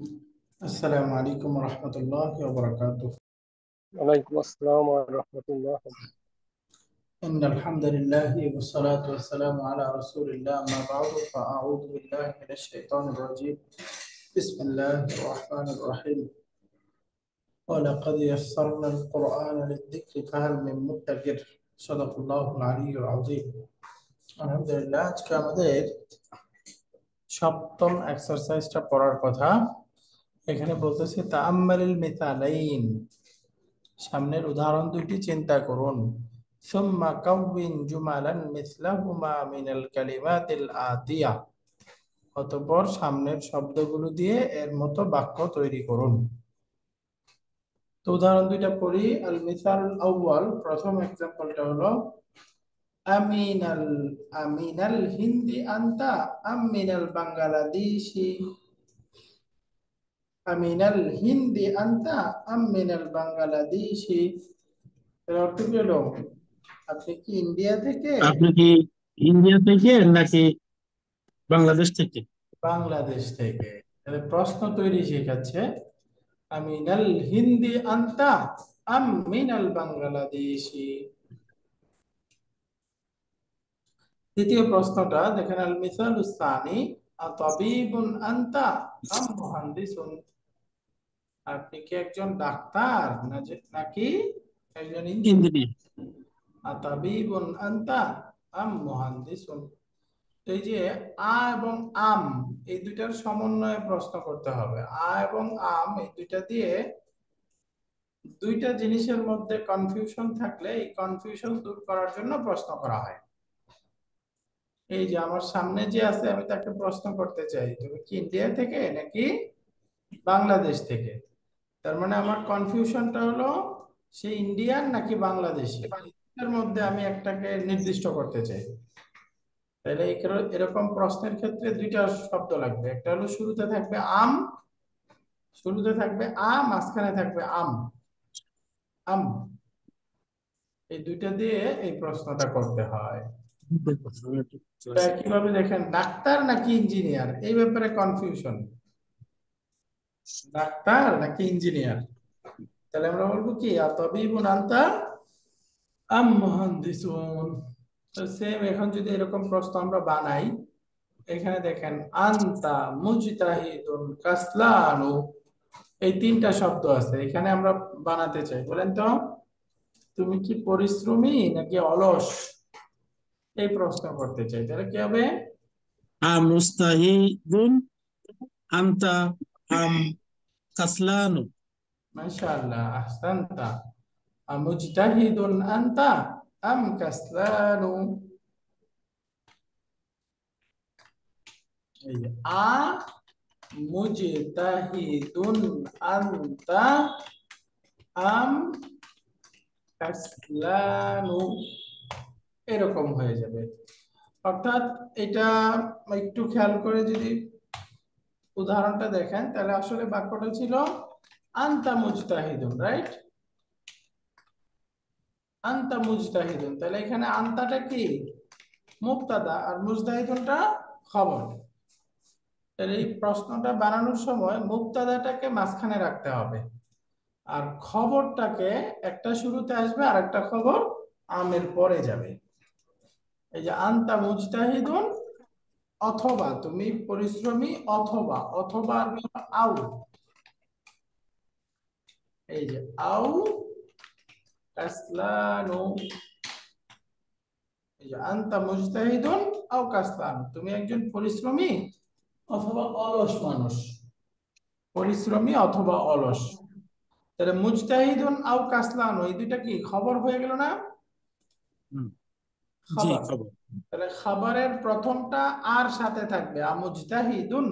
السلام عليكم ورحمة الله وبركاته. وعليكم السلام ورحمة الله. إن الحمد لله والصلاة والسلام على رسول الله، ما بعد، فأعوذ بالله من الشيطان الرجيم. بسم الله الرحمن الرحيم. ولقد يسرنا القرآن للذكر فهل من مدكر. صدق الله العلي العظيم. আলহামদুলিল্লাহ, আজকে আমাদের সপ্তম এক্সারসাইজটা পড়ার কথা। এখানে বলতেছে তাআম্মালিল মিসালাইন, সামনের উদাহরণ দুটি চিন্তা করুন। সুম্মা কাউবিন জুমালান মিসলাহুমা মিনাল কালিমাতিল আতিয়া, অতঃপর সামনের শব্দগুলো দিয়ে এর মতো বাক্য তৈরি করুন। তো উদাহরণ দুইটা পড়ি। আল মিসাল আউয়াল, প্রথম এক্সাম্পলটা হলো আমিনাল আমিনাল হিন্দি আনতা আম মিনাল বাংলাদেশি। আমিনাল হিন্দি আনতা আম মিনাল বাংলাদেশি। এর অর্থ কি হলো? আপনি কি ইন্ডিয়া থেকে আপনি কি ইন্ডিয়া থেকে নাকি বাংলাদেশ থেকে? বাংলাদেশ থেকে। তাহলে প্রশ্ন তৈরি শেখাচ্ছে, আমিনাল হিন্দি আনতা আম মিনাল বাংলাদেশি। দ্বিতীয় প্রশ্নটা দেখেন, আল মিসালুস সানি আতাবিবুন আনতা আম মুহান্দিসুন। আপনি কি একজন ডাক্তার নাকি একজন ইঞ্জিনিয়ার? ইঞ্জিনিয়ার। আতাবিবুন আনতা আম মুহান্দিসুন। এই যে আ এবং আম, এই দুইটার সমন্বয়ে প্রশ্ন করতে হবে। আ এবং আম এই দুইটা দিয়ে দুইটা জিনিসের মধ্যে কনফিউশন থাকলে এই কনফিউশন দূর করার জন্য প্রশ্ন করা হয়। এই যে আমার সামনে যে আছে, আমি তাকে প্রশ্ন করতে চাই, তুমি কি ইন্ডিয়া থেকে নাকি বাংলাদেশ থেকে? তার মানে আমার কনফিউশনটা হলো সে ইন্ডিয়ান নাকি বাংলাদেশি, এর মধ্যে আমি একটাকে নির্দিষ্ট করতে চাই। তাহলে এরকম প্রশ্নের ক্ষেত্রে দুইটা শব্দ লাগবে। একটা হলো শুরুতে থাকবে আম, শুরুতে থাকবে আম, মাঝখানে থাকবে আম। আম, এই দুইটা দিয়ে এই প্রশ্নটা করতে হয়। তো একইভাবে দেখেন, ডাক্তার নাকি ইঞ্জিনিয়ার, এই ব্যাপারে কনফিউশন। ডাক্তার নাকি ইঞ্জিনিয়ার, তাহলে আমরা বলবো কি আতাবিবুন আনতা আম মুহান্দিসুন। তো সেম, এখন যদি এরকম প্রশ্ন আমরা বানাই, এখানে দেখেন আনতা মুজতাহিদুন কাসলানু, এই তিনটা শব্দ আছে, এখানে আমরা বানাতে চাই। বলেন তো, তুমি কি পরিশ্রমী নাকি অলস, এই প্রশ্ন করতে চাই। তাহলে কি হবে? মুস্তাহিদুন আনতা আম কাসলানু। মাশাআল্লাহ, আহসানতা। মুজতাহিদুন আনতা আম কাসলানু। এই যে আ মুজতাহিদুন আনতা আম কাসলানু, এরকম হয়ে যাবে। অর্থাৎ এটা একটু খেয়াল করে যদি উদাহরণটা দেখেন, তাহলে আসলে বাক্যটা ছিল আনতা মুজতাহিদুন, রাইট? আনতা মুজতাহিদুন, তাহলে এখানে আনতাটা কি? মুবতাদা, আর মুজতাহিদুনটা খবর। তাহলে এই প্রশ্নটা বানানোর সময় মুবতাদাটাকে মাঝখানে রাখতে হবে, আর খবরটাকে একটা শুরুতে আসবে আর একটা খবর আমের পরে যাবে। এই যে আনতা মুজতাহিদুন, অথবা তুমি পরিশ্রমী, অথবা অথবা আউ, এই যে আউ কাসলানু। এই যে আনতা মুজতাহিদুন আও কাসলানু, তুমি একজন পরিশ্রমী অথবা অলস মানুষ। পরিশ্রমী অথবা অলস। তাহলে মুজতাহিদুন আও কাসলানু, এই দুইটা কি খবর হয়ে গেল না? জি, খবর। খবর। তাহলে খবরের প্রথমটা আর সাথে থাকবে আমুজতাহিদুন,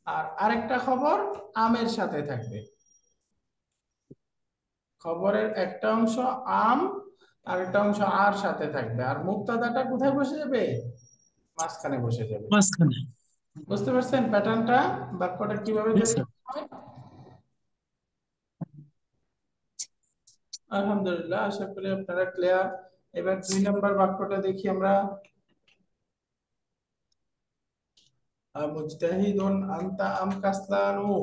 আর আরেকটা খবর আমের সাথে থাকবে। খবরের একটা অংশ আম, আর একটা অংশ আর সাথে থাকবে, আর মুক্তাদাটা কোথায় বসে যাবে? মাঝখানে বসে যাবে। মাঝখানে। বুঝতে পারছেন প্যাটার্নটা, বাক্যটা কিভাবে জি, তৈরি স্যার। হয়? আলহামদুলিল্লাহ, আশা করি আপনারা ক্লিয়ার। এবার 2 নম্বর বাক্যটা দেখি আমরা। মুজতাহিদুন আনতা আম কাসলানু,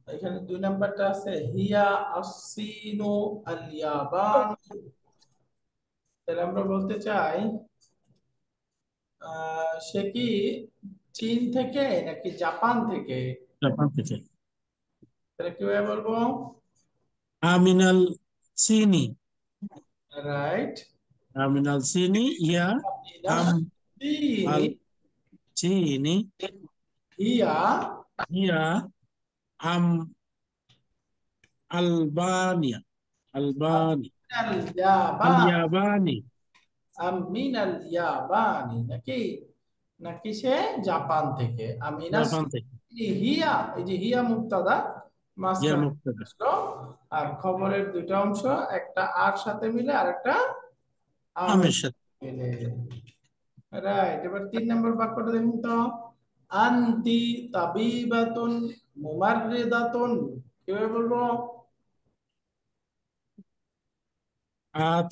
এখানে 2 নাম্বারটা আছে হিয়া আসসিনু আল ইয়াবান। তাহলে আমরা বলতে চাই সে কি চীন থেকে নাকি জাপান থেকে? জাপান থেকে। তাহলে কিভাবে বলবো? আমিনাল চিনি, রাইট। আমিনাল চিনি ইয়া আম আল চিনি হিয়া ইয়া আম আলবানিয়া আলবানি আল ইয়াবান, আলিয়াবানি। আমিনাল ইয়াবানি নাকি, নাকি সে জাপান থেকে? আমিনাস জাপান থেকে। হিয়া, এই যে হিয়া মুক্তাদা, ইয়া মাঝখানে মুক্তাদা। আসলো, আর খবরের দুইটা অংশ, একটা আর সাথে মিলে আর একটা আমের আমের সাথে। সাথে মিলে। রাইট। এবার 3 নম্বর বাক্যটা দেখুন তো, আনতি তাবিবাতুন মুমাররিদাতুন, কিভাবে বলবো?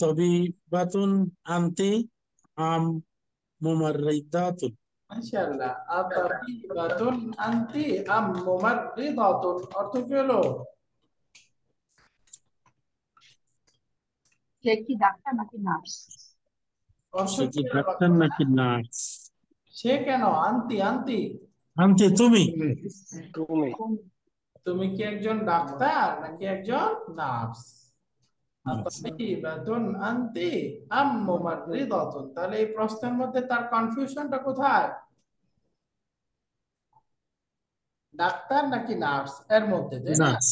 তবিবাতুন আনতি আম মুমাররিদাতুন। মাশাআল্লাহ। আতাবিবাতুন আনতি আম মুমাররিদাতুন, অর্থ কি হলো? সে কি ডাক্তার নাকি নার্স? অর্থ সে কি কি হলো ডাক্তার বাক্যটা? নাকি নার্স? সে কেন আনতি আনতি? আনতি তুমি। তুমি তুমি কি একজন ডাক্তার নাকি একজন নার্স? আচ্ছা। আতাবিবাতুন আনতি আম মুমাররিদাতুন, তাহলে এই প্রশ্নের মধ্যে তার কনফিউশনটা কোথায়? ডাক্তার নাকি নার্স এর মধ্যে, তাই না? নার্স।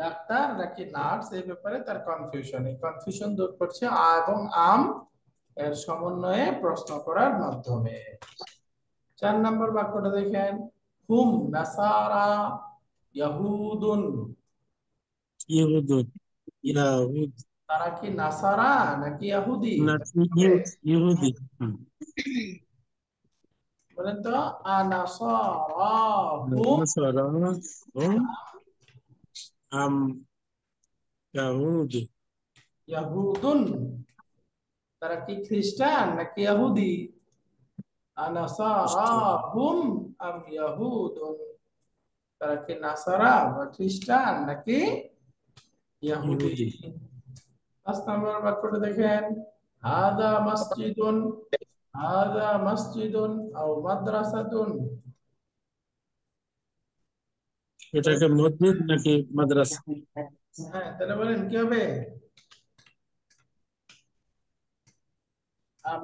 ডাক্তার নাকি নার্স, এই ব্যাপারে তার কনফিউশন। এই কনফিউশন দূর করছে আ এবং আম এর সমন্বয়ে প্রশ্ন করার মাধ্যমে। 4 নম্বর বাক্যটা দেখেন, হুম নাসারা ইয়াহুদুন, ইহুদুন ইয়াহুদ তারা কি নাসারা নাকি ইহুদি? নাকি ইহুদি। হুম। বলেন তো, আনাসারা হুম নাসারা হুম আম ইয়াহুদ। ইয়াহুদুন, তারা কি খ্রিস্টান নাকি ইহুদি? আনাসারা হুম আম ইয়াহুদুন, তারা কি নাসারা বা খ্রিস্টান নাকি ইহুদি? ইহুদি। 5 নম্বর বাক্যটা দেখেন, হাদা মসজিদুন, হাদা মসজিদুন আও মাদ্রাসাতুন, এটাকে মসজিদ নাকি মাদ্রাসা? হ্যাঁ তাহলে বলেন কি হবে?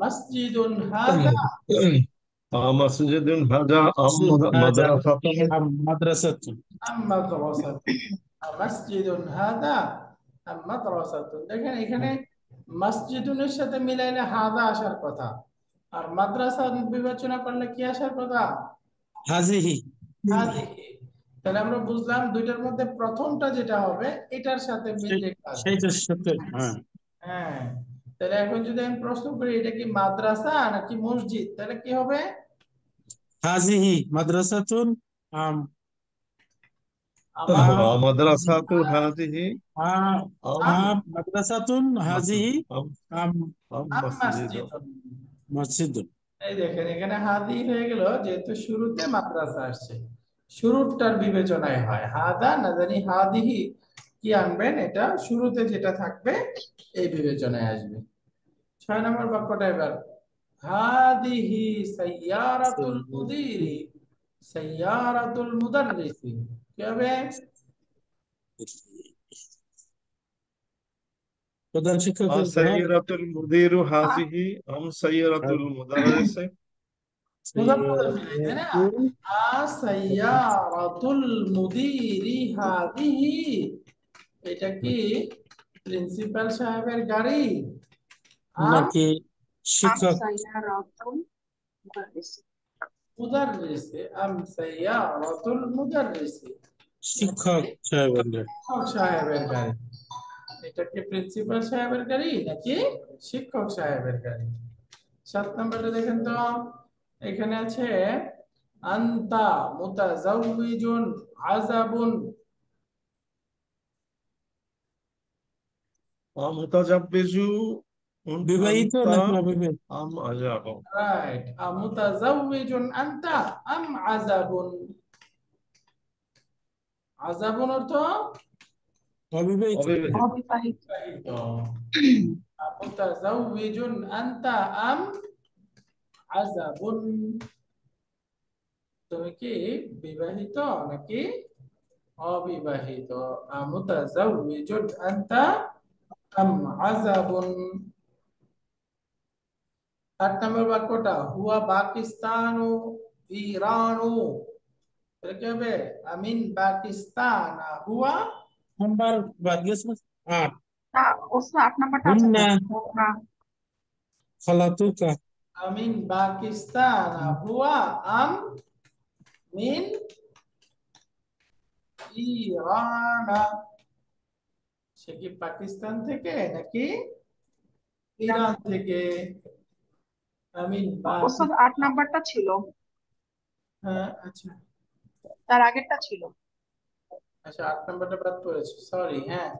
মসজিদুন হাদা مسجد هذا أم হাজা مدرسة আম মাদ্রাসাতুন। আম মাদ্রাসাতুন, মসজিদুন হাদা আম মাদ্রাসাতুন। দেখেন এখানে মসজিদুনের সাথে মিলাইলে হাদা আসার কথা, আর মাদ্রাসা বিবেচনা করলে কি আসার কথা? হাজিহি। হাদিহি। তাহলে আমরা বুঝলাম দুইটার মধ্যে প্রথমটা যেটা হবে এটার সাথে মিল রেখে আসবে। সেইটার সাথে। হ্যাঁ। হ্যাঁ। তাহলে এখন যদি আমি প্রশ্ন করি এটা কি মাদ্রাসা নাকি মসজিদ, তাহলে কি হবে? হাজিহি মাদ্রাসাতুন আম আমার আম مدرسة هذه আম أم আম মাদ্রাসাতুন হাজিহি أم আম أم مسجد মসজিদুন। মসজিদুন। এই দেখেন এখানে হাদি হয়ে গেল, যেহেতু শুরুতে মাদ্রাসা আসছে, শুরুটার বিবেচনায় হয় হাদা না জানি হাদিহি, কি আনবেন, এটা শুরুতে যেটা থাকবে এই বিবেচনায় আসবে। 6 নম্বর বাক্যটা এবার, হাদিহি সাইয়ারাতুল মুদিরি সাইয়ারাতুল মুদাররিসি, কি হবে? প্রধান শিক্ষকের ঘর। سيارة المدير هذه أم سيارة المدرس মুদাফ মুদাফ ইলাইহি, তাই না? সাইয়ারাতুল মুদিরি হাদিহি, এটা কি প্রিন্সিপাল সাহেবের গাড়ি? আম নাকি আম শিক্ষক সাইয়ারাতুল মুদাররিসি। মুদাররিসি, আম সাইয়ারাতুল মুদাররিসি, শিক্ষক সাহেবের ঘর। শিক্ষক সাহেবের গাড়ি। এটা কি প্রিন্সিপাল সাহেবের গাড়ি নাকি শিক্ষক সাহেবের গাড়ি? 7 নম্বরটা দেখেন তো, এখানে আছে আনতা মুতাজাউবিজুন আযাবুন, متزوج বিবাহিত أنت নাকি অবিবাহিত? أم عزب রাইট আমুতাজাউবিজুন আনতা আম আযাবুন। আযাবুন অর্থ অবিবাহিত। অবিবাহিত অবিবাহিত। বিবাহিত। আমুতাজাউবিজুন আনতা আম আযাবুন, তুমি কি বিবাহিত নাকি অবিবাহিত? আমুতাজাউবিজুন আনতা আম আযাবুন। 8 নম্বর বাক্যটা হুয়া পাকিস্তানু ইরানু, এটা কি হবে? আমিন পাকিস্তান হুয়া নাম্বার বাদ গেছে 8। না, ওসব 8 নাম্বারটা আছে তো। হুন্না না, খালাতুকা। আমিন পাকিস্তান হুয়া আম মিন ইরান, সে কি পাকিস্তান থেকে নাকি ইরান। ইরান থেকে? আমিন ওসব 8 নাম্বারটা ছিল, হ্যাঁ আচ্ছা তার আগেরটা ছিল। আচ্ছা 8 নম্বরটা বাদ পড়েছে, সরি। হ্যাঁ,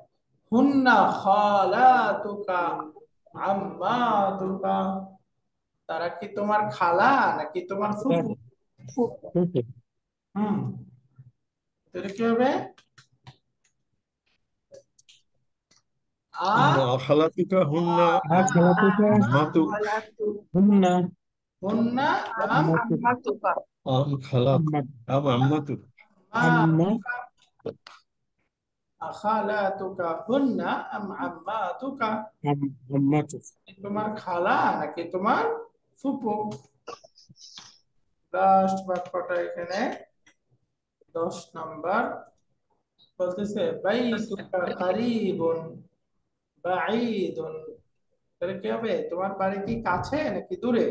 হুন্না খালাতুকা আম্মাতুকা, তারা কি তোমার খালা নাকি তোমার ফুফু? খুব হুম, তাহলে কি হবে? আ خالتك هن খালাতুকা عمتك খালাতু হুন্না হুন্না আম আম্মাতুকা আম্মাতুকা। أم خالات আম্মা أم عمتك আম্মা খালাতুকা হুন্না আম আম্মাতুকা, আম্মাতুকা। তোমার খালা নাকি তোমার ফুফু? লাস্ট বাক্যটা এখানে 10 নাম্বার বলতেছে বাইতুকা কারীবুন বাঈদুন, তাহলে কি হবে? তোমার বাড়ি কি কাছে নাকি দূরে?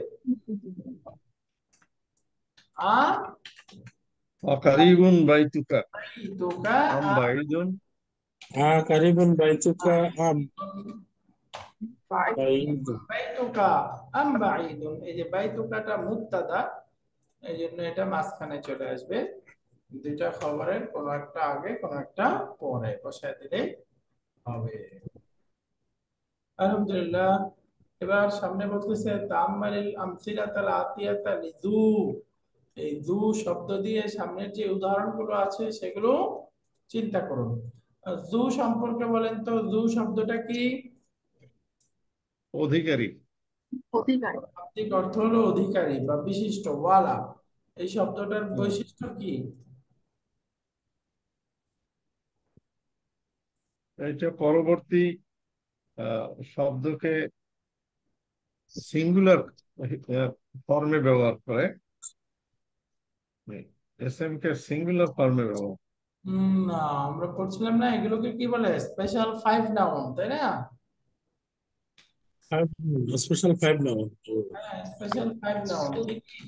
আ وقريب بيتك বাইতুকা أم بعيد কারিবুন বাইতুকা আম বাই বাইদুন। বাইতুকা আম বাঈদুন, এই যে বাইতুকাটা মুবতাদা, এই জন্য এটা মাঝখানে চলে আসবে। দুইটা খবরের কোনো একটা আগে কোনো একটা পরে বসায় দিলে হবে। আলহামদুলিল্লাহ। এবার সামনে বলতেছে তাআম্মালিল আমসিলাতাল আতিয়াতা লিযু, এই যু শব্দ দিয়ে সামনের যে উদাহরণগুলো আছে সেগুলো চিন্তা করুন। যু সম্পর্কে বলেন তো, যু শব্দটা কি? অধিকারী অধিকারী। শাব্দিক অর্থ হলো অধিকারী বা বিশিষ্ট, ওয়ালা। এই শব্দটার বৈশিষ্ট্য কি? এটা পরবর্তী শব্দকে সিঙ্গুলার ফর্মে ব্যবহার করে, এস এম কে সিঙ্গুলার ফর্মে ব্যবহার। না, আমরা পড়ছিলাম না এগুলোকে কি বলে? স্পেশাল 5 নাউন, তাই না? স্পেশাল 5 নাও। হ্যাঁ, স্পেশাল 5 নাউন কি কি?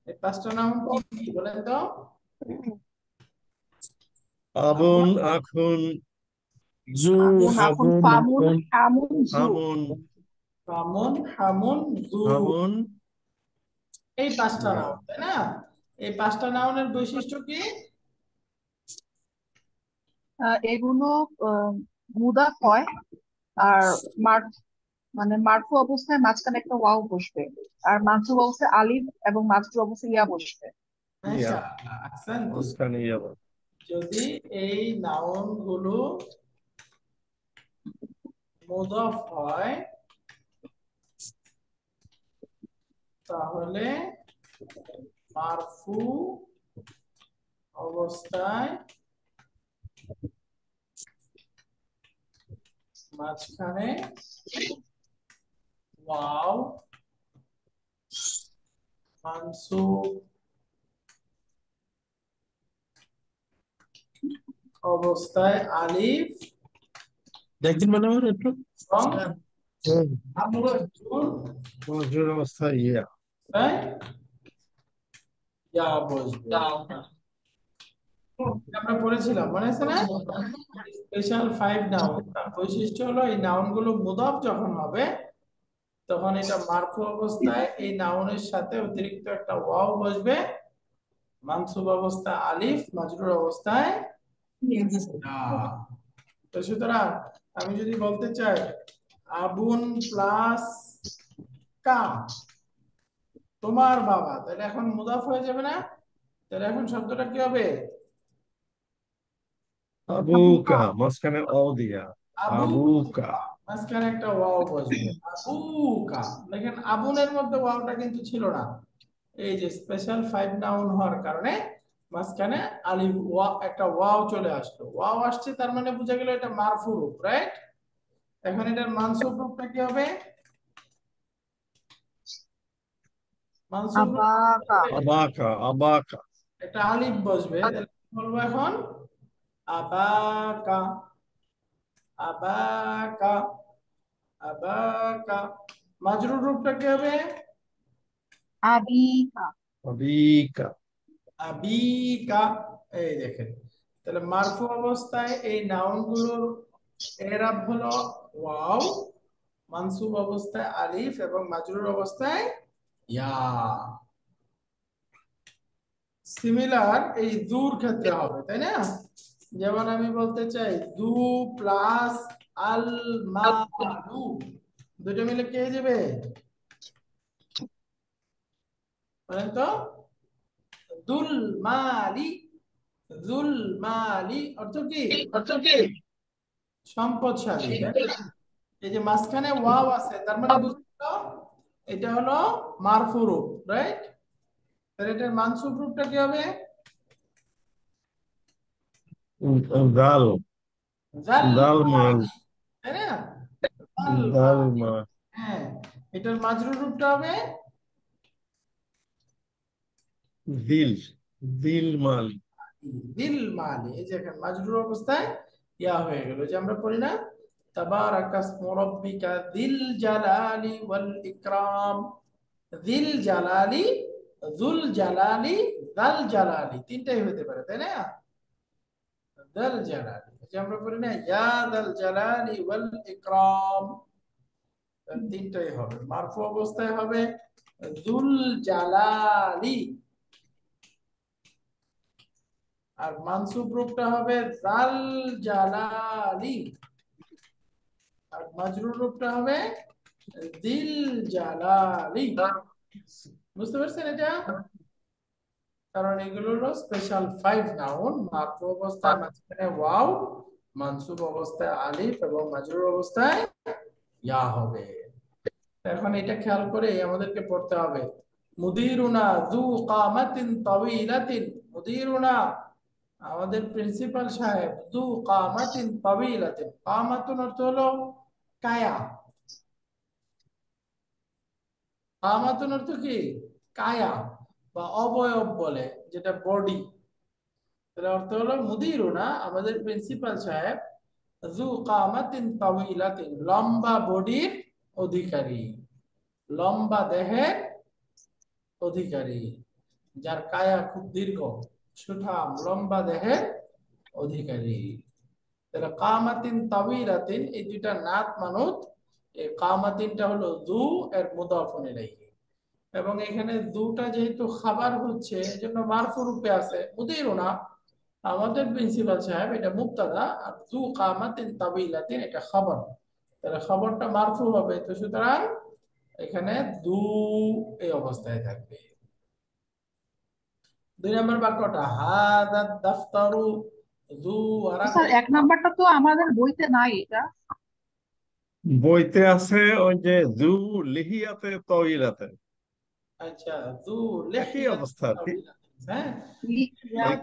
এই 5টা নাউন কি কি বলেন তো? আবুন আখুন জু আগুন, আগুন, আগুন ফামুন, আগুন হামুন, জু। হামুন ফামুন হামুন যু, হামুন এই 5টা নাউন, তাই না? এই 5টা নাউনের বৈশিষ্ট্য কি? এগুলো মুদাফ হয়, আর মার মানে মারফু অবস্থায় মাঝখানে একটা ওয়াও বসবে, আর মানসুব অবস্থায় আলিফ এবং মাজরুর অবস্থায় ইয়া বসবে। ইয়া মাশাআল্লাহ, আহসানতুম। মাঝখানে ইয়া বলে। যদি এই নাউন গুলো মুদাফ হয় তাহলে মারফু অবস্থায় মাঝখানে ওয়াও, মানসুব অবস্থায় আলিফ দেখদিন মানে আমার একটু এবং হুম, মজুর অবস্থায় ইয়া তাই ইয়া বসবে। আমরা পড়েছিলাম, মনে আছে না? স্পেশাল 5 নাউন, তার বৈশিষ্ট্য হলো এই নাউন গুলো মুদাফ যখন হবে তখন এটা মারফু অবস্থায় এই নাউনের সাথে অতিরিক্ত একটা ওয়াও বসবে, মানসুব অবস্থায় আলিফ, মাজরুর অবস্থায় ইয়া। তো সুতরাং আমি যদি বলতে চাই আবুন প্লাস কাম, তোমার বাবা, তাহলে এখন মুদাফ হয়ে যাবে না? তাহলে এখন শব্দটা কি হবে? আবুকা, মাঝখানে অ দিয়া। আবু, আবুকা। মাঝখানে একটা ওয়াও বসবে, আবুকা। দেখেন আবুনের মধ্যে ওয়াওটা কিন্তু ছিল না, এই যে স্পেশাল 5 নাউন হওয়ার কারণে মাঝখানে আলিফ ওয়া একটা ওয়াও চলে আসলো। ওয়াও আসছে তার মানে বোঝা গেল এটা মারফু রূপ, রাইট? এখন এটার মানসুব রূপটা কি হবে? মানসুব রূপ আবাকা। আবাকা, আবাকা। একটা আলিফ বসবে, তাহলে কি বলবো এখন? আবাকা, আবাকা, আবাকা। মাজরুর রূপটা কি হবে? আবিকা। আবিকা। আবিকা। এই দেখেন, তাহলে মারফু অবস্থায় এই নাউন গুলোর এরাব হলো ওয়াও, মানসুব অবস্থায় আলিফ এবং মাজরুর অবস্থায় ইয়া। সিমিলার এই দুর ক্ষেত্রে হবে, তাই না? যেমন আমি বলতে চাই দু প্লাস আল মালু, দুটো মিলে কে যাবে বলেন তো? দুল মালি। দুল মালি অর্থ কি? সম্পদশালী, তাই না? এই যে মাঝখানে ওয়াও আছে তার মানে বুঝছো এটা হলো মারফু রূপ, রাইট? তাহলে এটার মানসুব রূপটা কি হবে? দাল, জাল দাল মাল, মালি, তাই না? জাল দাল মালি। মাল। হ্যাঁ, এটার মাজরুর রূপটা হবে দিল, দিল মাল। দিল মালি। এই যে এখানে মাজরুর অবস্থায় ইয়া হয়ে গেল, যে আমরা পড়ি না তাবারাকাসমু রাব্বিকা দিল জালালি ওয়াল ইকরাম। দিল জালালি, যুল জালালি, যাল জালালি, তিনটাই হতে পারে, তাই না? যাল জালালি, এই যে আমরা পড়ি না ইয়া যাল জালালি ওয়াল ইকরাম, তিনটাই হবে। মারফু অবস্থায় হবে যুল জালালি, আর মানসুব রূপটা হবে জাল জালালি, আর মাজরুর রূপটা হবে দিল জালালি। বুঝতে পারছেন এটা? কারণ এগুলো হলো স্পেশাল 5 নাউন। মারফু অবস্থায় মাঝখানে ওয়াও, মানসুব অবস্থায় আলিফ এবং মাজরুর অবস্থায় ইয়া হবে। এখন এটা খেয়াল করে আমাদেরকে পড়তে হবে মুদিরুনা যু কামাতিন তাওয়িলাতিন। মুদিরুনা আমাদের প্রিন্সিপাল সাহেব, যু কামাতিন তাওয়িলাতিন। কামাতুন অর্থ হলো কায়া, কামাতুন অর্থ কি? কায়া বা অবয়ব বলে, যেটা বডি। তাহলে অর্থ হলো মুদিরুনা আমাদের প্রিন্সিপাল সাহেব, যু কামাতিন তাওয়িলাতিন লম্বা বডির অধিকারী, লম্বা দেহের অধিকারী, যার কায়া খুব দীর্ঘ, সুঠাম লম্বা দেহের অধিকারী। তাহলে কামাতিন তাওয়িলাতিন এই দুইটা নাত মানুত। এই কামাতিনটা হলো যু এর মুদাফুন ইলাইহি, এবং এখানে দুটা যেহেতু খাবার হচ্ছে এজন্য মারফু রূপে আছে মুদিরুনা আমাদের প্রিন্সিপাল সাহেব, এটা মুবতাদা, আর যু কামাতিন তাওয়িলাতিন এটা খবর। তাহলে খবরটা মারফু হবে, তো সুতরাং এখানে দু এই অবস্থায় থাকবে। 2 নম্বর বাক্যটা হাদা দাফতারু যু স্যার ওয়ারাকাইন। 1 নাম্বারটা তো আমাদের বইতে নাই এটা। বইতে আছে ওই যে জু লিহিয়াতে তওয়িলাতে। আচ্ছা, যু একই লিহিয়াতিন অবস্থা। তাওয়িলাতিন, হ্যাঁ। ওই লিখিয়াতিন।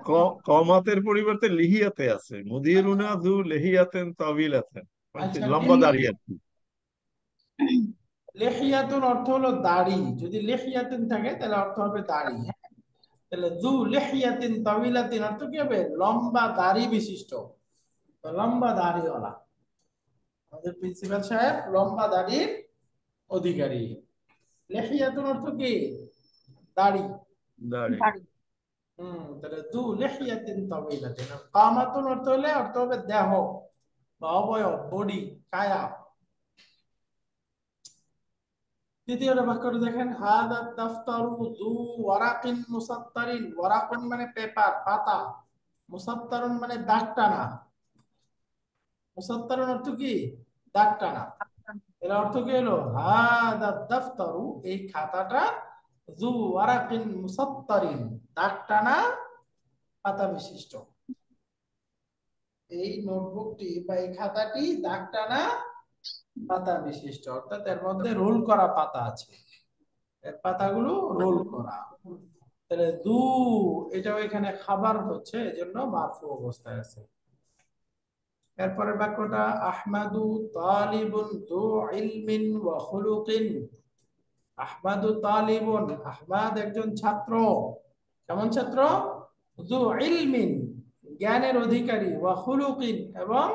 কমাতের পরিবর্তে লিহিয়াতে আছে, মুদিরুনা জু লিহিয়াতেন তাওয়িলাতেন, মানে আচ্ছা, লম্বা দাড়ি আর কি। লিহিয়াতুন অর্থ হলো দাড়ি, যদি লিহিয়াতিন থাকে তাহলে অর্থ হবে দাড়ি, হ্যাঁ। তাহলে যু লিহিয়াতিন তাওয়িলাতিন অর্থ কি হবে? লম্বা দাড়ি বিশিষ্ট, তো লম্বা দাড়িওয়ালা। আমাদের প্রিন্সিপাল সাহেব লম্বা দাড়ির অধিকারী। লিহিয়াতুন অর্থ কি? দাড়ি। দাড়ি। দাড়ি। তাহলে যু লিহিয়াতিন তাওয়িলাতিন। কামাতুন অর্থ হবে দেহ বা অবয়ব, বডি, কায়া। দ্বিতীয়টা বাক্যটা দেখেন হাদা দাফতারু যু ওয়ারাকিন মুসাত্তারিন। ওয়ারাকুন মানে পেপার, পাতা, মুসাত্তারুন মানে দাগ টানা। মুসাত্তারুন অর্থ কি? দাগ টানা। এর অর্থ কি হলো? হাদা দাফতারু, এই খাতাটা, যু ওয়ারাকিন মুসাত্তারিন, দাগ টানা পাতা বিশিষ্ট। এই নোটবুকটি বা এই খাতাটি দাগ টানা পাতা বিশিষ্ট, অর্থাৎ এর মধ্যে রোল করা পাতা আছে, এর পাতাগুলো রোল করা। তাহলে দু, এটাও এখানে খাবার হচ্ছে, এজন্য মারফু অবস্থায় আছে। এরপরের বাক্যটা আহমাদু তালিবুন যু ইলমিন ওয়া খুলুকিন। আহমাদু তালিবুন, আহমাদ একজন ছাত্র। কেমন ছাত্র? যু ইলমিন, জ্ঞানের অধিকারী, ওয়া খুলুকিন, এবং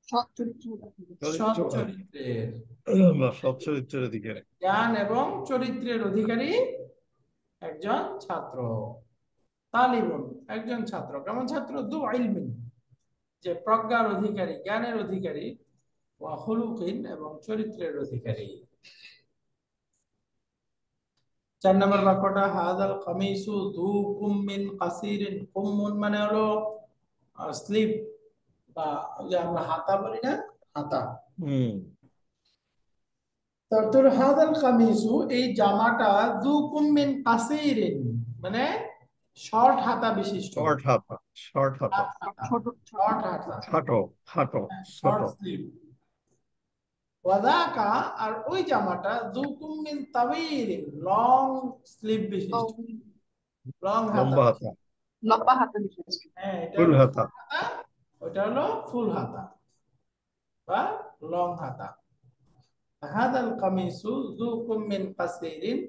সৎ চরিত্র। সৎ চরিত্রবান চরিত্রের। বা সৎ চরিত্রের দিকে। জ্ঞান এবং চরিত্রের অধিকারী একজন ছাত্র। তালিবুন, একজন ছাত্র। কেমন ছাত্র? যু ইলমিন, যে প্রজ্ঞার অধিকারী, জ্ঞানের অধিকারী, ওয়া খুলুকিন, এবং চরিত্রের অধিকারী। 4 নম্বর বাক্যটা হাদাল কামিসু যু কুম্মিন কাসিরিন। কুম্মুন মানে হলো স্লিভ, বা ওই যে আমরা হাতা বলি না, হাতা। হুম তারপর হাদাল কামিসু, এই জামাটা, যু কুম্মিন কাসিরিন মানে শর্ট হাতা বিশিষ্ট। শর্ট হাতা, শর্ট হাতা, ছোট ছোট। শর্ট হাতা, খাটো, খাটো, ছোট। Short sleeve. ওয়াদাকা, আর ওই জামাটা, যু কুম্মিন তাওয়িলিন, লং স্লিভ ও, বিশিষ্ট, লং হাতা। লম্বা হাতা, লম্বা হাতে বিশিষ্ট। হ্যাঁ, এটা ফুল হলো হাতা। short হাতা, ওটা হলো ফুল হাতা বা লং হাতা। হাদাল কামিসু যু কুম্মিন কাসিরিন,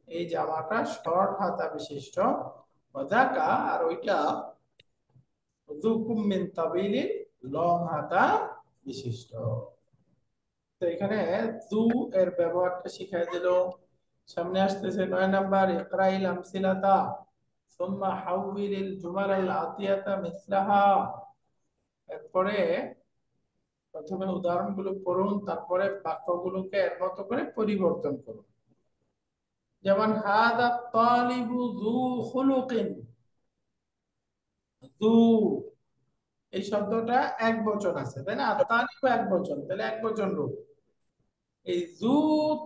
এই জামাটা শর্ট হাতা বিশিষ্ট। ওয়াদাকা, আর ওইটা, যু কুম্মিন তাওয়িলিন, লং হাতা বিশিষ্ট। তো এখানে যু এর ব্যবহারটা শিখাই দিল। সামনে আসতেছে 9 নাম্বার, ইকরাইল আমসিলাতা সুম্মা হাউবিলিল জুমালাল আতিয়াতা মিসলাহা। এরপরে প্রথমে উদাহরণগুলো পড়ুন, তারপরে বাক্যগুলোকে এর মতো করে পরিবর্তন করুন। যেমন হাদা তালিবু যু খুলুকিন। যু, এই শব্দটা এক বচন আছে, তাই না? আর তালিবু এক বচন, তাহলে এক বচন রূপ। এই যু,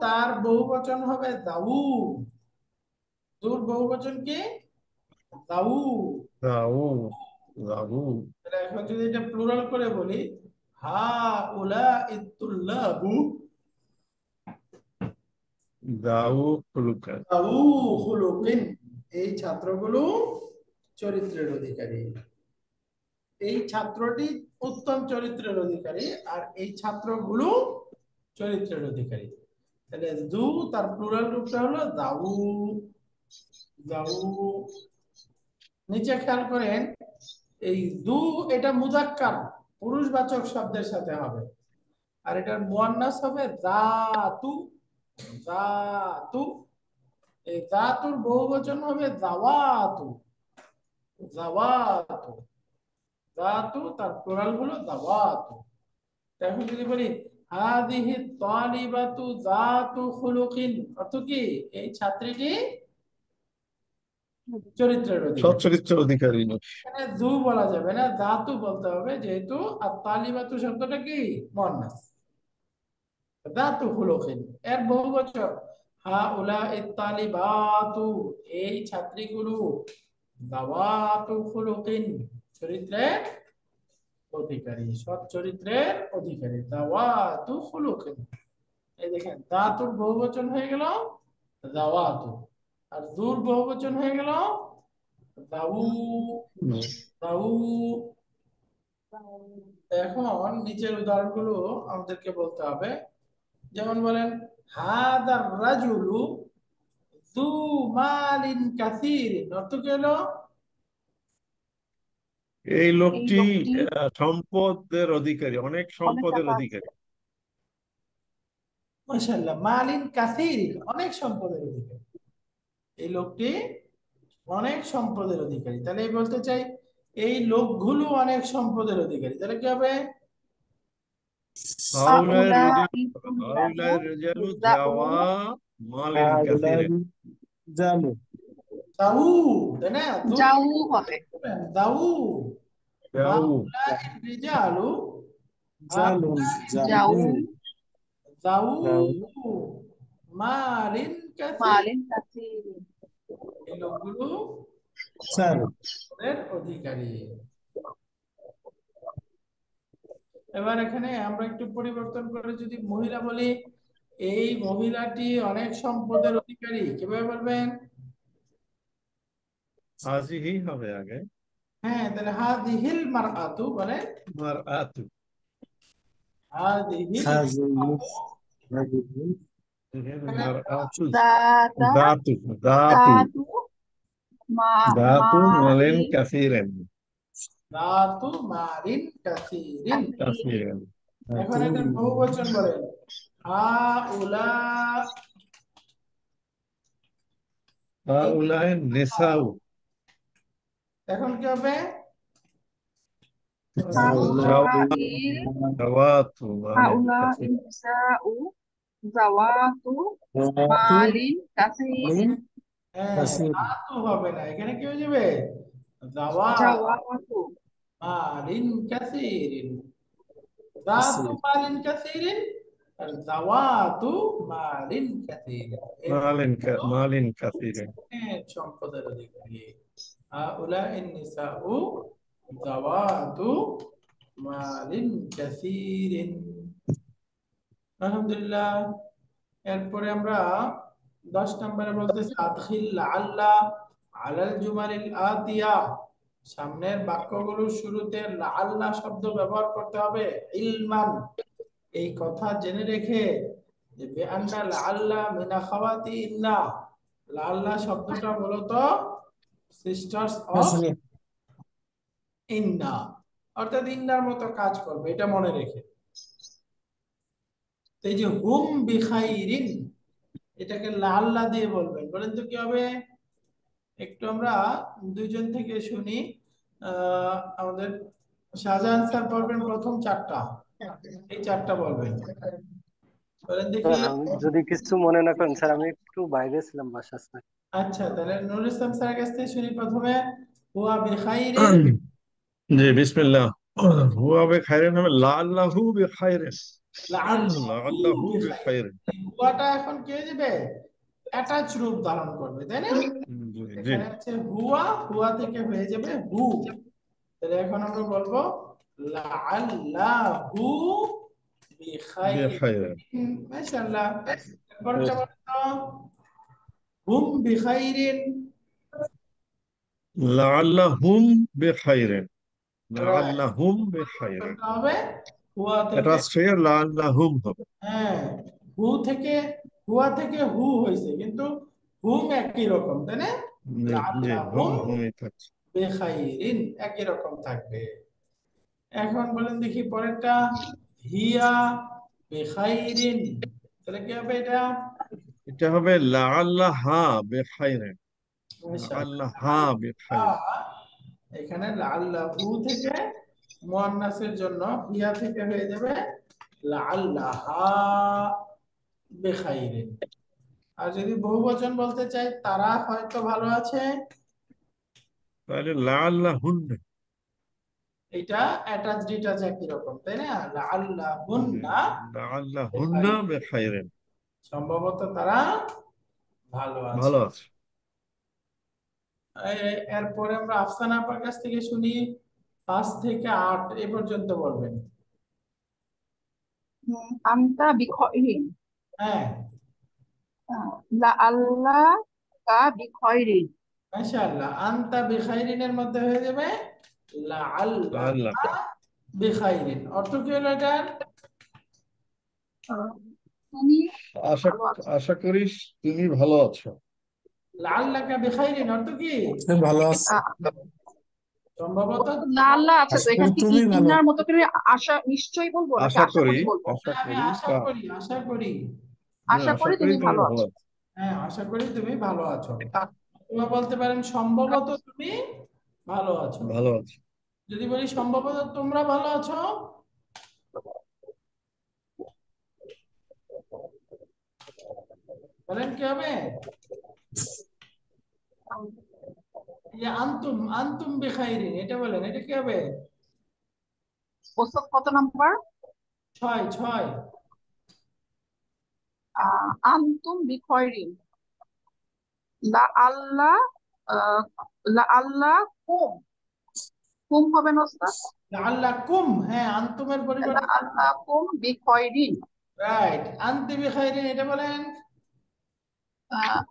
তার বহুবচন হবে যাউ। যুর বহুবচন কি? যাউ। রাউ, রাউ, তাহলে এখন যদি এটা প্লুরাল করে বলি, হা উলা ইত্তুল্লাবু রাউ খুলুকা। যাউ খুলুকিন, এই ছাত্রগুলো চরিত্রের অধিকারী। এই ছাত্রটি উত্তম চরিত্রের অধিকারী, আর এই ছাত্রগুলো চরিত্রের অধিকারী। তাহলে যু, তার প্লুরাল রূপটা হলো যাউ। যাউ। নিচে খেয়াল করেন, এই যু, এটা মুজাক্কার, পুরুষবাচক শব্দের সাথে হবে, আর এটার মুয়ান্নাস হবে যাতু। যাতু। এই যাতুর বহুবচন হবে যাওয়াতু। যাওয়াতু। যাতু, তার প্লুরাল হলো যাওয়াতু। এখন যদি বলি হাদিহি তালিবাতু যাতু খুলুকিন, অর্থ কি? এই ছাত্রীটি চরিত্রের সৎ অধিকারী। চরিত্রের অধিকারী। এখানে যু বলা যাবে না, যাতু বলতে হবে, যেহেতু আর তালিবাতু শব্দটা কি? মুয়ান্নাস। যাতু খুলুকিন এর বহুবচন হাউলা ইত্তালিবাতু, এই ছাত্রীগুলো, দাওয়াতু খুলুকিন, চরিত্রের অধিকারী, সৎ চরিত্রের অধিকারী, দাওয়াতু খুলুকিন। এই দেখেন, দাতুর বহুবচন হয়ে গেল দাওয়াতু, আর যুর বহুবচন হয়ে গেল দাউ। দাউ। এখন নিচের উদাহরণগুলো আমাদেরকে বলতে হবে। যেমন বলেন হাদার রাজুলু যু মালিন কাসিরিন, অর্থ কি হলো? এই এই লোকটি লোকটি সম্পদের অধিকারী, অনেক অনেক সম্পদের টাকা আছে। অধিকারী। মাশাআল্লাহ, মালিন কাসিরিন, অনেক সম্পদের অধিকারী। এই লোকটি অনেক সম্পদের অধিকারী। তাহলে এই বলতে চাই এই লোকগুলো অনেক সম্পদের অধিকারী। তাহলে কি হবে? হাউলার হাউলা রিজালু, ইতুল্লাহু হাউলার রিজালু যাউ জাওয়া মালিন হাউলাই কাসিরিন। জামু। দাউ, তাই না? যাউ হবে। দাউ। যাও, হাউলা রিজালু জালুন জাউ জালুন যাউ যাও মালিন কাসির, মালিন কাসিরিন। এই লোকগুলো চার অনেক অধিকারী। এবার এখানে আমরা একটু পরিবর্তন করে যদি মহিলা বলি, এই মহিলাটি অনেক সম্পদের অধিকারী, কিভাবে বলবেন? হাজিহি হবে আগে, হ্যাঁ, তাহলে হাদিহিল মারআতু বলে, মারআতু। হাদিহিল হাজির মারআতু। হাজির এখানে মারআতু দাতা দাতু দাতু দাতু মা দাতু মালেন মালিন কাসিরেন যাতু মালিন কাসিরিন। কাসিরিন। কাসিরেন। এখন এটার বহুবচন বলেন, হাউলা, এই হাউলায়ে নিসাউ, এখন কি হবে? হাউলাই জাওয়াতু মালেন হাউলাই কাসির। নিসাউ জাওয়াতু মালিন কাসিরিন। হ্যাঁ, যাতু হবে না, এখানে কি হয়ে যাবে? যাওয়াতু জাওয়াতু মালিন কাসিরিন। যাতু মালিন কাসিরিন আর যাওয়াতু মালিন কাসিরিন, এই মালেন কাসিরেন। সম্পদের অধিকারী। হাউলাই নিসাউ যাওয়াতু মালিন কাসিরিন। আলহামদুলিল্লাহ। এরপরে আমরা 10 নম্বরে বলতেছি আদখিল লাআল্লা আলাল জুমালিল আতিয়া, সামনের বাক্যগুলোর শুরুতে লাআল্লা শব্দ ব্যবহার করতে হবে। ইলমান, এই কথা জেনে রেখে যে বিআন্না লাআল্লা মিন আখাওয়াতি ইন্না, লাআল্লা শব্দটা মূলত সিস্টার্স অফ ইন্না, অর্থাৎ ইন্নার মতো কাজ করবে, এটা মনে রেখে। তো এই যে হুম বিখাইরিন, এটাকে লাল্লা দিয়ে বলবেন, বলেন তো কি হবে? একটু আমরা দুইজন থেকে শুনি। আমাদের শাহজাহান স্যার পড়বেন প্রথম 4টা, এই 4টা বলবেন, বলেন দেখি। যদি কিছু মনে না করেন স্যার, আমি একটু বাইরে ছিলাম বাসা স্যার। আচ্ছা, তাহলে নুরুল ইসলাম স্যারের কাছ থেকে শুনি প্রথমে। হুয়া বিখাইরিন, জি বিসমিল্লাহ। হুয়া বিখাইরিন হবে লাআল্লাহু বিখাইরিন, লাআল্লাহু লাআল্লাহু বিখাইরিন। বিখাইরিন। এই হুয়াটা এখন কি হয়ে যাবে? অ্যাটাচ রূপ ধারণ করবে, তাই না? জি জি। এখানে আছে হুয়া, হুয়া থেকে হয়ে যাবে হু। তাহলে এখন আমরা বলবো লাআল্লাহু বিখাইরিন, বিখাইরিন। মাশাআল্লাহ। এরপরটা বলো তো, হুম বিখাইরিন। লাআল্লাহুম বিখাইরিন, রাইট, লাআল্লাহুম বিখাইরিন। উত্তরটা হবে হুয়া এটা থেকে, শ্রেয় লাআল্লাহুম হবে। হ্যাঁ, হু থেকে, হুয়া থেকে হু হয়েছে, কিন্তু হুম একই রকম, তাই না? জি জি, হুম লাআল্লাহুম হুমই থাকছে। বিখাইরিন একই রকম থাকবে। এখন বলেন দেখি পরেরটা, হিয়া বিখাইরিন, তাহলে কি হবে এটা? এটা হবে লাআল্লাহা বিখাইরিন, লাআল্লাহা বিখাইরিন। এখানে লাআল্লাহু থেকে মুয়ান্নাসের জন্য হিয়া থেকে হয়ে যাবে লাআল্লাহা বিখাইরিন। আর যদি বহুবচন বলতে চাই, তারা হয়তো ভালো আছে, তাহলে লাআল্লাহুন্না। এটা অ্যাটাচ ডিটাচ একই রকম, তাই না? লাআল্লাহুন্না লাআল্লাহুন্না বিখাইরিন, বিখাইরিন, সম্ভবত তারা ভালো আছে। ভালো আছে। এরপরে আমরা আফসানা আপার কাছ থেকে শুনি, 5 থেকে 8 এ পর্যন্ত বলবেন। আনতা বিখয়রিন। হ্যাঁ, লাআল্লা কা বিখয়রিন। মাশাআল্লাহ। আনতা বিখাইরিনের মধ্যে হয়ে যাবে লাআল্লাহ, লাআল্লাকা বিখাইরিন। অর্থ কি হলো এটার? তুমি আশা ভালো আছো। আশা করি তুমি ভালো আছো। লাআল্লাকা বিখাইরিন অর্থ কি? ভালো আছে সম্ভবত লাআল্লা আছে তো, আশা করি এখান থেকে তুমি ভালো ইন্নার মতো করে আশা নিশ্চয়ই বলবো নাকি আশা আশা করি, করি বলবো? আশা আমি করি আশা করি, আশা করি। আশা আশা করি করি তুমি তুমি ভালো ভালো আছো। আছো। হ্যাঁ, আশা করি তুমি ভালো আছো। তোমরা বলতে পারেন সম্ভবত তুমি ভালো আছো। ভালো আছো। যদি বলি সম্ভবত তোমরা ভালো আছো, বলেন কি হবে? এই যে আনতুম, আনতুম বিখাইরিন, এটা বলেন, এটা কি হবে? ওস্তাদ কত নাম্বার? ছয় ছয়। আনতুম বিখয়রিন। লা আল্লাহ আহ, লা আল্লাহ কুম। কুম হবে না ওস্তাদ? লাআল্লাকুম, হ্যাঁ, আনতুমের লা পরিবর্তে আল্লাহ কুম বিখয়রিন। রাইট, আনতি বিখাইরিন, এটা বলেন। আহ,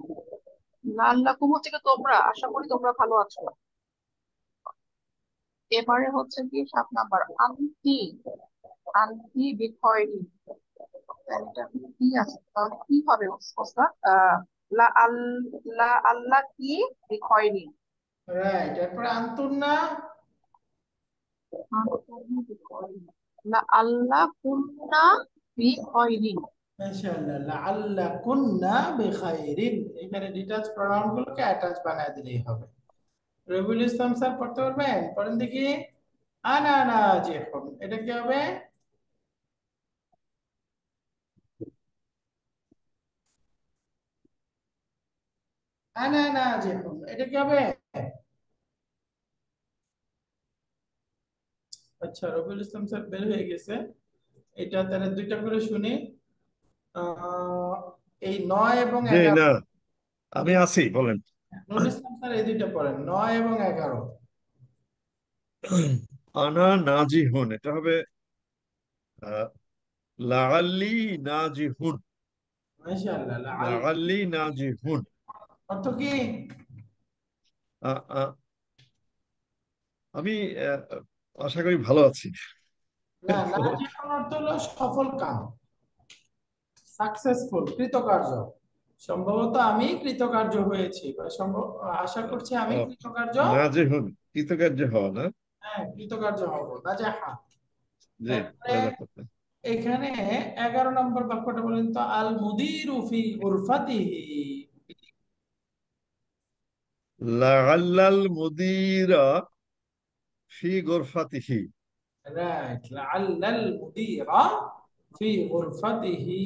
লা আল্লাহ কুম হচ্ছে কি তোমরা, আশা করি তোমরা ভালো আছো। এবারে হচ্ছে কি 7 নাম্বার, আন্তি। আন্তি বিখয়রিন। এটা কি আছে তাহলে কি হবে ওস্তাদ? লা আল্লাহ কি বিখয়রিন। রাইট, এরপরে আনতুন না। লা আল্লাহ কুন্না বিখয়রিন। মাশাআল্লাহ, লাআল্লাকুন্না বিখাইরিন, এখানে ডিটাচ প্রনাউন গুলোকে অ্যাটাচ বানায় দিলেই হবে। রবিউল ইসলাম স্যার পড়তে পারবেন? পড়েন দেখি। আনা নাজিহুন, এটা কি হবে? আনা নাজিহুন, এটা কি হবে? আচ্ছা, রবিউল ইসলাম স্যার বের হয়ে গেছে। এটা তাহলে দুইটা করে শুনি। আহ, এই 9 এবং জি 11। না, আমি আছি, বলেন। নুরুল ইসলাম স্যার এই দুইটা পড়েন, 9 এবং 11। আনা নাজিহুন, এটা হবে আহ, লাআল্লি নাজিহুন। মাশাআল্লাহ, লাআল্লি নাজিহুন। অর্থ কি? আ, আ, আমি আশা করি ভালো আছি। না, তো নাজিহুন অর্থ হলো সফল কাম, সাকসেসফুল, কৃতকার্য। সম্ভবত আমি কৃতকার্য হয়েছি, বা সম্ভব, আশা করছি আমি আহ, কৃতকার্য। নাজিহুন কৃতকার্য হওয়া না? হ্যাঁ, কৃতকার্য হব, নাজাহা। জি, এরপরে জাযাকাল্লাহ। এখানে 11 নম্বর বাক্যটা বলেন তো, আল মুদিরু ফি গুরফাতিহি। লাআল্লাল মুদিরা ফি গুরফাতিহি। রাইট, লাআল্লাল মুদিরা ফি গুরফাতিহি।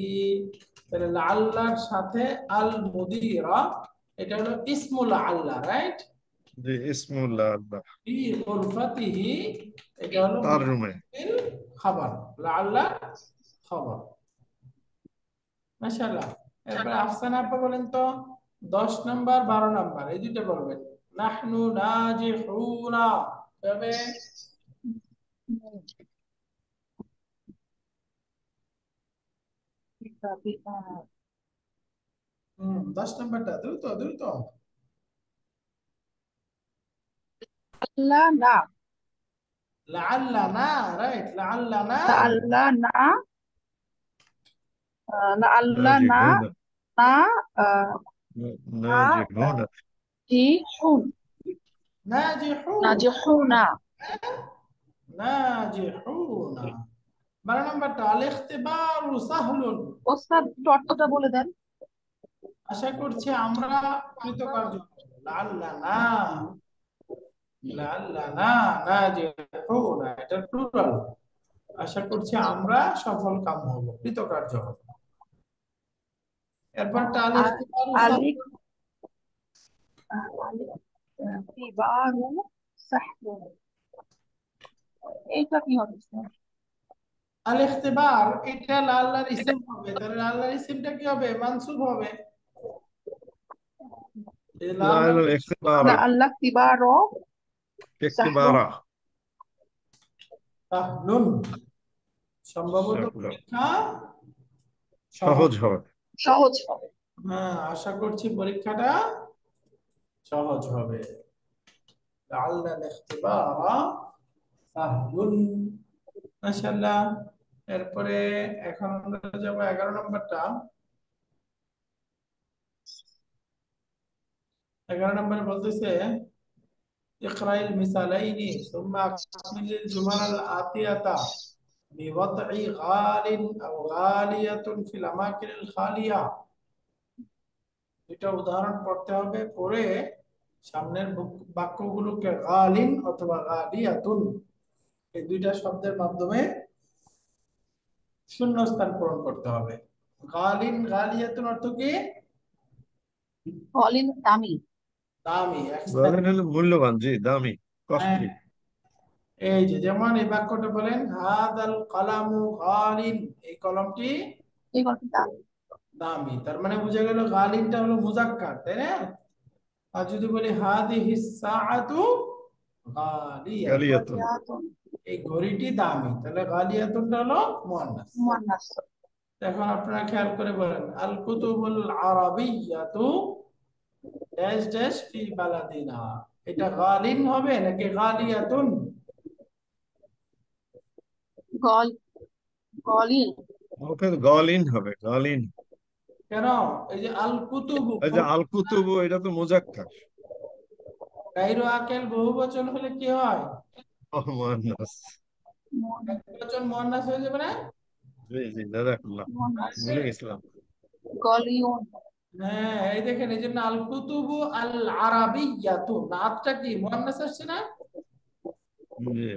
তাহলে লাআল্লার সাথে আল মুদিরা, এটা হলো ইসমুল আল্লাহ, রাইট। জি, ইসমুল্লাহ আল্লাহ, ফি গুরফাতিহি, এটা হলো তার রুমে। মুফাসসিল খাবার, লাআল্লা খবর। মাশাআল্লাহ। এরপরে আফসানা আপা বলেন তো, 10 নম্বর 12 নম্বর এই দুইটা বলবেন। নাহনু নাজিহুনা, তবে আল্লাহ 10 নম্বরটা দ্রুত দ্রুত। না। লাআল্লানা, রাইট, লাআল্লানা। লা আল্লাহ না। লা আল্লাহ না। নাজিহুন, না আহ, না নাজিহুন। জি শুন। নাজিহুন, নাজিহুনা। নাজিহুনা। 12 নম্বরটা, আল ইখতিবারু সাহলুন। ওস্তাদ একটু অর্থটা বলে দেন। আশা করছি আমরা কৃতকার্য হব। লাআল্লানা, লাআল্লানা নাজিহুনা, এটা প্লুরাল। আশা করছি আমরা সফল কাম হব, কৃতকার্য হব। এরপরটা আল আর ইখতিবারু আলিক সাহলুন। আলিক তিবারু সাহলুন। এইটা কি হবে স্যার? আল ইখতিবার, এটা আল্লাহর ইসিম হবে, তাহলে আল্লাহর ইসিমটা কি হবে? মানসুব হবে। এই আল্লাহর লাআল্লাল ইখতিবারা, লা আল্লাহ তিবারু সাহলুন। ইখতিবারা। সাহলুন, সম্ভবত সাহলুন, পরীক্ষা সহজ। সহজ হবে। সহজ হবে। হ্যাঁ, আশা করছি পরীক্ষাটা সহজ হবে। আল্লাহর ইখতিবারা সাহলুন। মাশাআল্লাহ। এরপরে এখন আমরা যাব 11 নম্বরটা। 11 নম্বরে বলতেছে, اقرأ المثالين ثم أكمل الجمل الآتية بوضع غال أو غالية في الأماكن الخالية। দুইটা উদাহরণ পড়তে হবে, পড়ে সামনের বাক্যগুলোকে গালিন অথবা গালিয়াতুন, এই দুইটা শব্দের মাধ্যমে শূন্যস্থান পূরণ করতে হবে। গালিন গালিয়াতুন অর্থ কি? অলিন দামি। দামি, গালিন এক্সপেন্সিভ। হলো মূল্যবান, জি, দামি, হ্যাঁ, কস্টলি। এই যে যেমন এই বাক্যটা বলেন, হাদাল কলামু গালিন, এই কলমটি এই গল্পটা দামি। তার মানে বোঝা গেল গালিনটা হলো মুজাক্কার, তাই না? আর যদি বলি হাদিহিস সাআতু গালিয়াতুন, গালিয়াতুন। গলিয়াতুন এই ঘড়িটি দামি, তাহলে গালিয়াতুনটা হলো মুয়ান্নাস। মুয়ান্নাস। এখন আপনারা খেয়াল করে বলেন, আল কুতুবুল আরাবিয়াতু ড্যাশ ড্যাশ ফি বালাদিনা, এটা গালিন হবে নাকি গালিয়াতুন? গল গলিন ওকে গালিন হবে, গালিন। কেন? এই যে আল কুতুবু, এই যে আল কুতুবু, এটা তো মুজাক্কার। গায়রু আকেল বহুবচন হলে কি হয়? মুয়ান্নাস। একবচন মুয়ান্নাস হয়ে যাবে না? জি জি, জাযাকাল্লাহ, মুয়ান্নাস। ভুলে গেছিলাম। গলিউন হ্যাঁ, এই দেখেন, এই জন্য আল কুতুবু আল আরাবিয়াতু, নাতটা কি মুয়ান্নাস আসছে না? জি,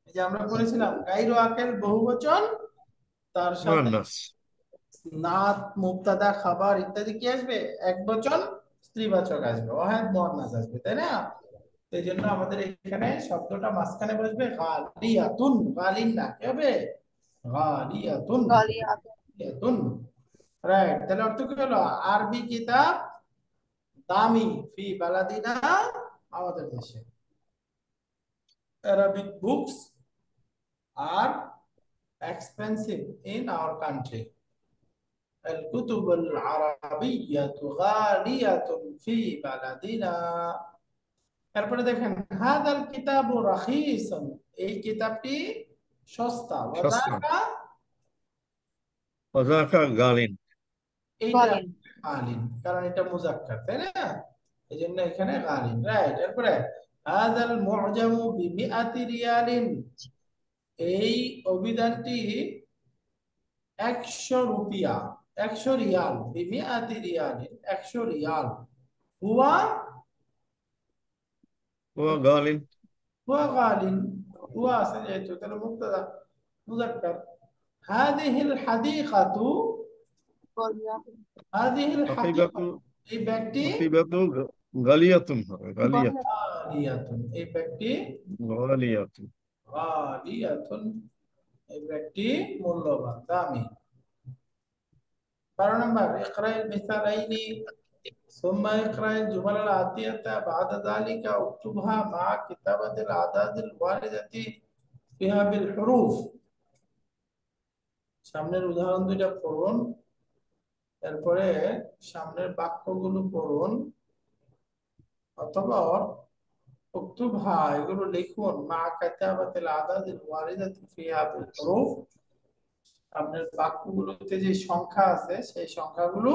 এই যে আমরা বলেছিলাম গায়রু আকেল বহুবচন, তার সাথে মুয়ান্নাস। নাত মুবতাদা খাবার ইত্যাদি কি আসবে? একবচন স্ত্রীবাচক আসবে, ওয়াহেদ মুয়ান্নাস আসবে, তাই না? এই জন্য আমাদের এখানে শব্দটা মাঝখানে বসবে গালিয়াতুন, গালিন না, কি হবে? গালিয়াতুন, গলিয়াতুন গালিয়াতুন। রাইট, তাহলে অর্থ কি হলো? আরবি কিতাব দামি ফি বালাদিনা, আমাদের দেশে। Arabic books are expensive in our country. الكتب العربية غالية في بلدنا. তারপরে দেখেন হাদাল কিতাবু রাখিসুন, এই কিতাবটি সস্তা। সস্তা। ওয়াদাকা, ওয়াযাকা গালিন। এইটা গলিন গালিন, কারণ এটা মুজাক্কার, তাই না? এই জন্য এখানে গালিন। রাইট, এরপরে হাদাল মুআজামু বিমিআতি রিয়ালিন, এই অভিধানটি 100 রুপিয়া, 100 রিয়াল, বিমিআতি রিয়ালিন 100 রিয়াল। হুয়া, হুয়া গালিন। হুয়া গালিন, হুয়া আছে যেহেতু তাহলে মুবতাদা মুজাক্কার। হাদিহিল হাদিকাতু, গলিয়াতুন হাদিহিল সাকিবাতু, হাদিকাতু, এই ব্যাগটি সাকিবাতু গালিয়াতুন হবে, গালিয়াতুন। গালিয়াতুন, এই ব্যাগটি গালিয়াতুন। গালিয়াতুন, এই ব্যাগটি মূল্যবান, দামি। 12 নম্বর, ইকরাইল মিসালাইনি ثم اقرأ الجمل الآتية بعد ذلك واكتبها مع كتابة الأعداد الواردة فيها بالحروف। সামনের উদাহরণ দুইটা পড়ুন, এরপরে সামনের বাক্যগুলো পড়ুন, অথবা উক্তুবহা, এগুলো লিখুন, মা কিতাবাতিল আদাদিল ওয়ারিদাতি ফিহা বিল হুরুফ, আপনার বাক্যগুলোতে যে সংখ্যা আছে সেই সংখ্যাগুলো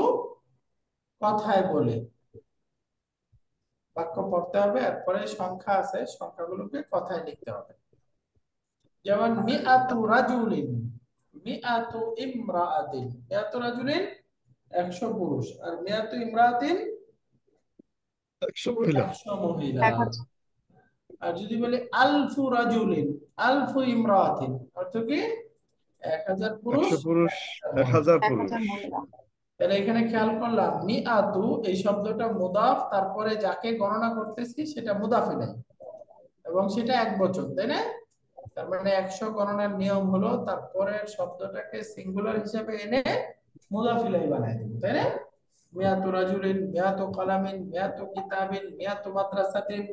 কথায় বলে বাক্য পড়তে হবে, এরপরে সংখ্যা আছে সংখ্যাগুলোকে কথায় লিখতে হবে। যেমন মিআতু রাজুলিন, মিআতু ইমরাআতিন, মিআতু রাজুলিন 100 পুরুষ, আর মিআতু ইমরাআতিন 100 মহিলা। 100 মহিলা। 1000 আর যদি বলি আলফু রাজুলিন আলফু ইমরাআতিন, অর্থ কি? 1000 পুরুষ, 100 পুরুষ, 1000 মহিলা। 1000 পুরুষ। 1000 মহিলা। তাহলে এখানে খেয়াল করলাম মিআতু এই শব্দটা মুদাফ, তারপরে যাকে গণনা করতেছি সেটা মুদাফ ইলাইহি, এবং সেটা এক বচন, তাই না? তার মানে 100 গণনার নিয়ম হলো তারপরের শব্দটাকে সিঙ্গুলার হিসেবে এনে মুদাফ ইলাইহি বানাই দেব, তাই না? মিয়াতু রাজুলিন, মিয়াতু কলামিন, মিয়াতু কিতাবিন, মিয়াতু মাদ্রাসাতিন,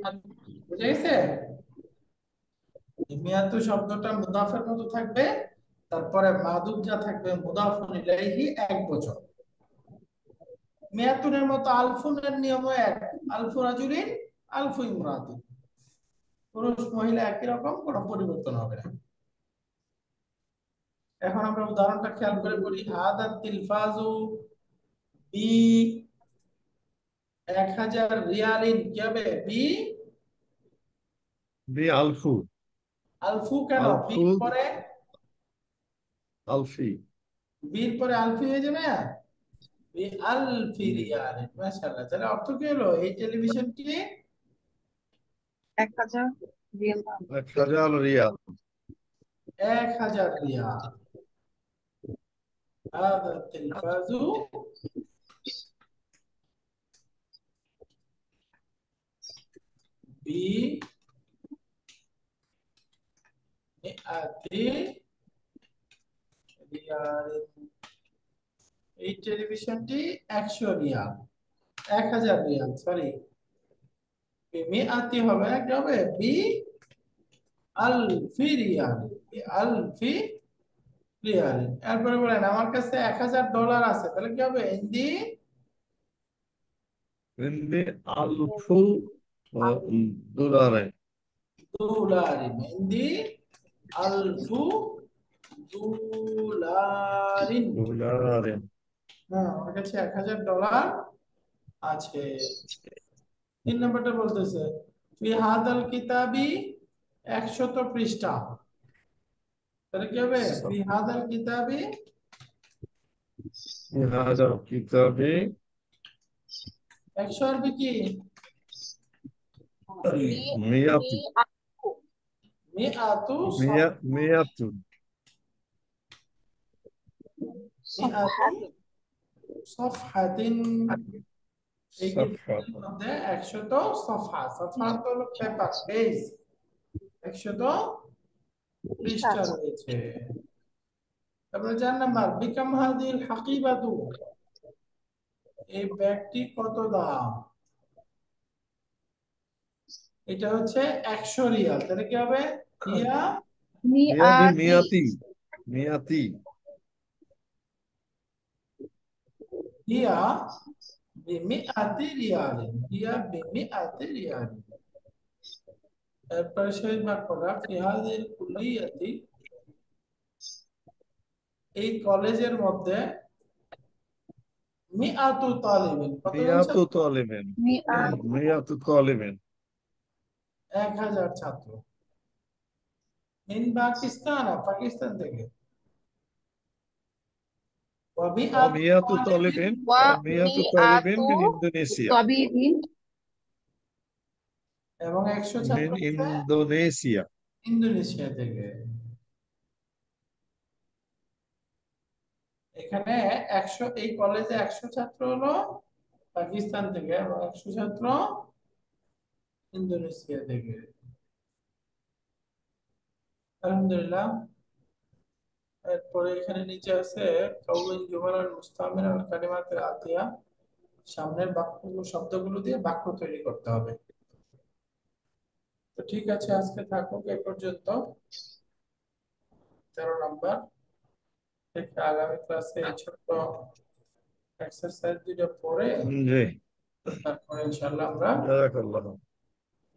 বুঝে গেছে? এই মিয়াতু শব্দটা মুদাফের মতো থাকবে, তারপরে মাদুদ যা থাকবে মুদাফুন ইলাইহি এক বচন। মিয়াতুনের মতো আলফুনের নিয়মও এক, আলফু রাজুলিন আলফু ইমরাতিন, পুরুষ মহিলা একই রকম, কোনো পরিবর্তন হবে না। এখন আমরা উদাহরণটা খেয়াল করে পড়ি। হাদাত তিলফাজু বি 1000 রিয়ালিন, কি হবে? B B Alfu. আলফু, কেন? আলফু, বির পরে, আলফি। বির পরে আলফি হয়ে যাবে না? বি আলফি রিয়ালিন, মাশাআল্লাহ। তাহলে অর্থ কি হলো? এই টেলিভিশনটি 1000 রিয়াল দাম। 1000 রিয়াল। 1000 রিয়াল। হাদাত তিলফাজু বি রিয়াল। এই টেলিভিশনটি 100 রিয়াল, 1000 রিয়াল, সরি, বিমিআতি হবে না, কি হবে? বি আলফি রিয়াল, বি আলফি রিয়াল। এরপরে বলেন আমার কাছে $1000 আছে, তাহলে কি হবে? ইন্দি ইন্দি আলফু ডলারে। ডলারিন, ইন্দি আলফু ডলারিন। ডলারে। হ্যাঁ, আমার কাছে $1000 আছে। 3 নম্বরটা বলতেছে ফি হাদাল কিতাবি 100 পৃষ্ঠা, তাহলে কি হবে? ফি হাদাল কিতাবি হাজার কিতাবে 100 আরবি কি? মিয়াতু। মিআতু মিয়াতু মিআতু সফহাতিন। এই সাফা। কিতাবের মধ্যে 100 সফহা, সফহা তো হলো পেপার, পেজ, 100 পৃষ্ঠা রয়েছে। তারপরে 4 নাম্বার বিকাম হাদিল হাকিবাতু, এই ব্যাগটি কত দাম? এটা হচ্ছে 100 রিয়াল, তাহলে কি হবে? হিয়া মিয়াদি মিআতি মিয়াতি মিয়াতি হিয়া বিমিআতি রিয়ালিন, হিয়া বিমিআতি রিয়ালিন। এরপরে সেই বাক্যটা ফি হাদিল কুল্লিয়াতি, এই কলেজের মধ্যে মিআতু তালিবিন, কতজন মিয়াতু ছাত্র? তালিবেন। মিআতি মিয়াতু তালিবেন। 1000 ছাত্র। ইন পাকিস্তান, পাকিস্তান থেকে। ওয়াবিআতু মিয়াতু তালিবিন, তালিবেন। ওয়া মিয়াতু তালিবেন মিআতু মিন ইন্দোনেশিয়া। তাবিবিন এবং 100 মিন ছাত্র আছে ইন্দোনেশিয়া। ইন্দোনেশিয়া থেকে। এখানে 100, এই কলেজে 100 ছাত্র হলো পাকিস্তান থেকে এবং 100 ছাত্র ইন্দোনেশিয়া থেকে। আলহামদুলিল্লাহ। এরপরে এখানে নিচে আছে কাউমিন জুমালাল মুস্তামিল আল কালিমাতুল আতিয়া, সামনের বাক্য শব্দগুলো দিয়ে বাক্য তৈরি করতে হবে। তো ঠিক আছে, আজকে থাকুক এ পর্যন্ত, 13 নাম্বার। দেখে আগামী ক্লাসে এই ছোট্ট এক্সারসাইজ দুটো পড়ে জি। তারপরে ইনশাআল্লাহ আমরা জাযাকাল্লাহ।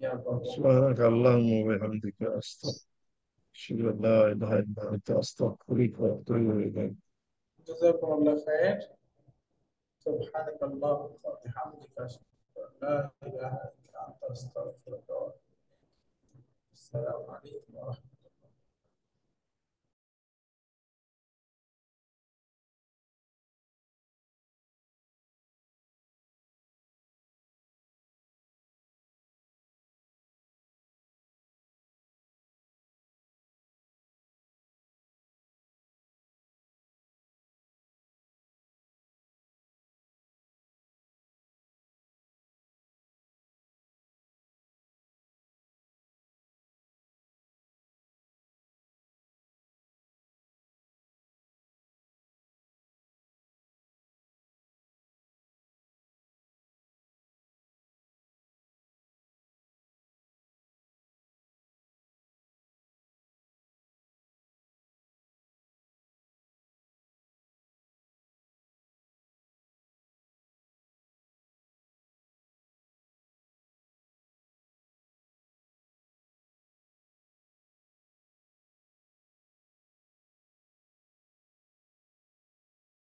ইয়া করব। সুবহানাকা আল্লাহুম্মা ওয়া বিহামদিকা আশহাদু আন লা ইলাহা ইল্লা আনতা আস্তাগফিরুকা ওয়া আতুবু ইলাইক। জাযাকুমুল্লাহ খাইর। সুবহানাকাল্লাহুম্মা ওয়া বিহামদিকা আশহাদু আন লা ইলাহা ইল্লা আনতা আস্তাগফিরুকা ওয়া আতুবু ইলাইক। আসসালামু আলাইকুম ওয়া রাহমাতুল্লাহ।